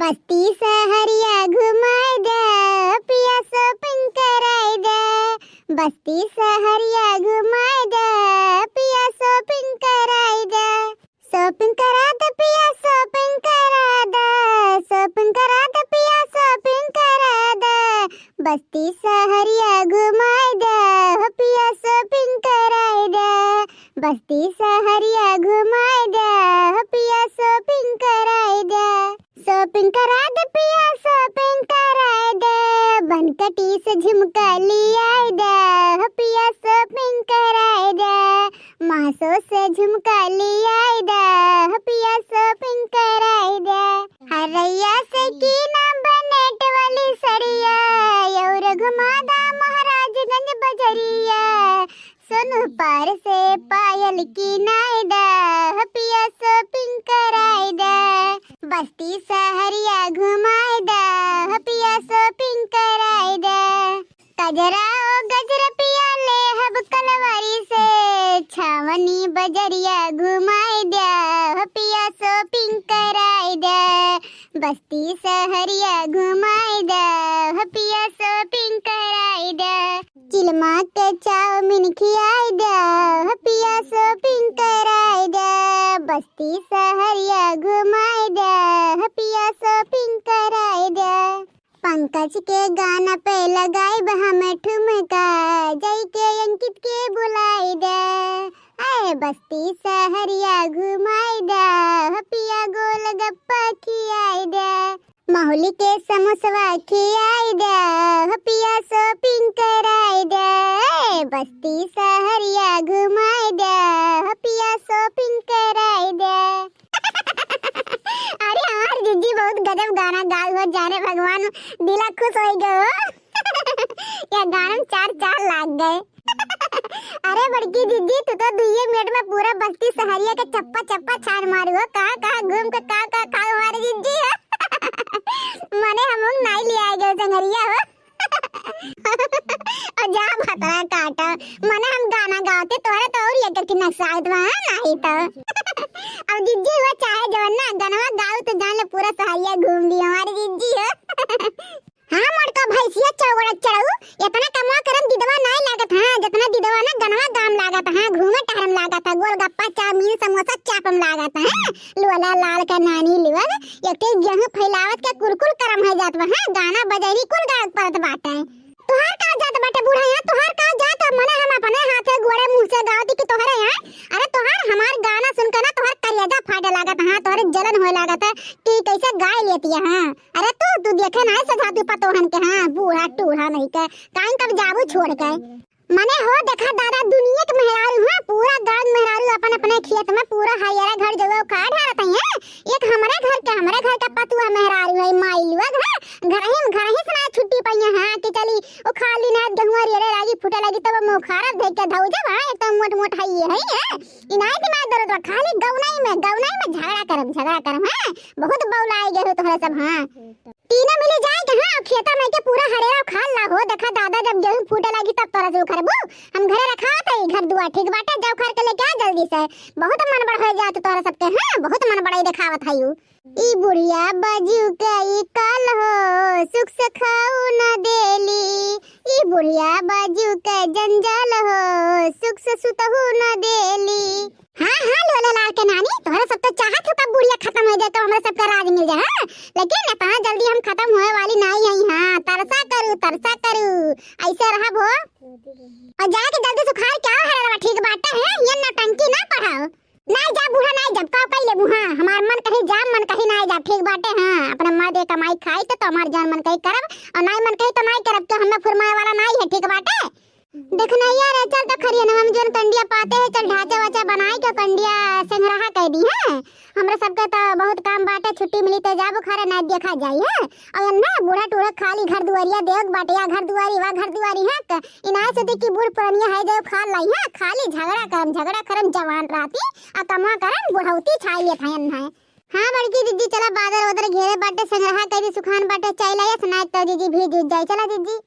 बस्ती सहरिया घुमाई दे, पिया शॉपिंग कराई दे। बस्ती सहरिया घुमाई दे, पिया शॉपिंग कराई दे। शॉपिंग करा दे पिया शॉपिंग करा दे, शॉपिंग करा दे पिया शॉपिंग करा दे। बस्ती सहरिया घुमाई दे, पिया शॉपिंग कराई दे। बस्ती सहरिया घुमाई दे, पिया शॉपिंग कराई दे। शॉपिंग करा दे पिया शॉपिंग कराई दे। बनकटी से झुमका लियाई दे, पिया शॉपिंग कराई दे। मासो से झुमका लियाई दे, पिया शॉपिंग कराई दे। हरैया से कीना बनेट वाली सड़िया, और घुमादा महाराजगंज बजरिया। सोनू पार से पायल की नाई दे, पिया शॉपिंग कराई दे। बस्ती सहरिया घुमाई दे, पिया शॉपिंग कराई दे। कजरा ओ गजरा पिया ले हब कलवारी से, छावनी बजरिया घुमाई दे, पिया शॉपिंग कराई दे। बस्ती सहरिया घुमाई दे, पिया शॉपिंग कराई दे। चिलमा के चाउमीन खियाई दे, पिया शॉपिंग कराई दे। बस्ती सहरिया घुमाई दे, पिया शॉपिंग कराई दे। पंकज के गाना पे लगाई हमें ठुमका, जय के अंकित के बुलाई दे। आए बस्ती सहरिया घुमाई दे, पिया गोल गप्पा खियाई दे। माहौली के समोसवा खियाई दे, पिया शॉपिंग कराई दे। बस्ती सहरिया घुमाई दे, पिया शॉपिंग कराई दे। अरे यार दीदी बहुत गजब गाना गाई हो, जाने भगवान दिला खुश हो गए। या गाना में चार लाग गए। अरे बड़की दीदी तू तो 2 मिनट में पूरा बस्ती सहरिया के चप्पा छान मारू हो। कहाँ घूम के कहाँ खा हमारी दीदी है। मने हम लोग नाई ले आए गए संगरिया हो। और जा भतरा काटा मने हम गाना गाते तोरे तो और एक की नक्सात वहां नहीं तो। अब दीदी वो चाहे जो ना गाना गाओ तो जान ले पूरा सहरिया घूम ली हमारी दीदी है। हां मड़का भैंसिया चौगड़ा चढ़ाऊ इतना कमा करम दिदवा नहीं लागत। हां जितना दिदवा ना गनवा दाम लागत। हां घूमे टहरम लागत। गोलगप्पा चाउमीन समोसा चापम लागत। हां लोला लाल का नानी लिवल एक गेहूं फैलावत के कुरकुर करम है जात। हां गाना बजाई कुल गायक परत बाटे। तोहार का जात बाटे बूढ़ा यहाँ तोहार का जात मने हम अपने हाथे गोड़े मुंह से गावती कि तोहरे यहाँ। अरे तोहार हमार गाना सुनकर ना तोहार कलेजा फाटे लागत। हां तोहरे जलन होए लागत है कि कैसे गाय लेती है। हां अरे तू देखे ना सजाती पतोहन के। हां बूढ़ा टूढ़ा नहीं के काइन तब जाबू छोड़ के मने हो देखा दादा दुनिया के मेहरारू। हां पूरा गांव मेहरारू अपन अपने खेत में पूरा हरियारा घर जगह उखाड़ ढारत है। एक हमरे घर का पतुआ मेहरारू है माई लुआ घर ही सुना छुट्टी पइया। हां कि चली ओ खाली ना गहुआ रेड़े लागी फुटे लगी तब मोखारा देख के धौ जा। हां एकदम मोट है इनाय दिमाग दर्द खाली गौनाई में झगड़ा करम। हां बहुत बौलाई गए हो तोहरा सब। हां तीनों मिले जाए के। हां खेता में के पूरा हरेरा खाल ला हो देखा दादा जब गेहूं फूटे लगी तब तोरा से खरबू हम घरे रखा था घर दुआ ठीक बाटे जाओ खर के लेके आ जल्दी से। बहुत मन बड़ हो जात तोरा सबके। हां बहुत मन बड़ाई दिखावत है यू ई बुढ़िया बजू के ई काल हो सुख से खाऊ न देली। ई बुढ़िया बजू के जंजाल हो सुख से सुतहू न देली। हां लोला लाल के नानी तोहरा सब तो चाहत हो कब बुढ़िया खत्म हो जाए तो हमरा सब का राज मिल जाए। हां लेकिन इतना जल्दी हम खत्म होए वाली नहीं है। हां तरसा करू ऐसे रहब हो और जाके जल्दी सुखार क्या है ठीक बाटे है। ये नटंकी ना पढ़ाओ नहीं जा बूढ़ा नहीं जब का पहले बूढ़ा हमार मन कहीं जाम मन कहीं नहीं जा ठीक बाटे। हां अपना मर्द कमाई खाई तो हमार जान मन कहीं करब और नहीं मन कहीं तो नहीं करब तो हमें फुरमाए वाला नहीं है ठीक बाटे। देखना यार चल तो खरिया हम जोन कंडिया पाते हैं चल ढांचा वाचा बनाई के कंडिया संग्रह कर दी है। हमरा सबके तो बहुत काम बाटे छुट्टी मिली तो जाबो खरे ना देखा जाई है। और ना बूढ़ा टूढ़ा खाली घर दुआरिया देख बाटे या घर दुआरी है इनाय से देखी बूढ़ पुरनिया है जो खा लाई है खाली झगड़ा करम जवान राती आ कमा करम बुढ़ौती छाई ले थायन है। हां बड़की दीदी चला बादर उधर घेरे बाटे संग्रह कर दी सुखान बाटे चाय लाया सुनाई तो दीदी भी दूध जाए चला दीदी।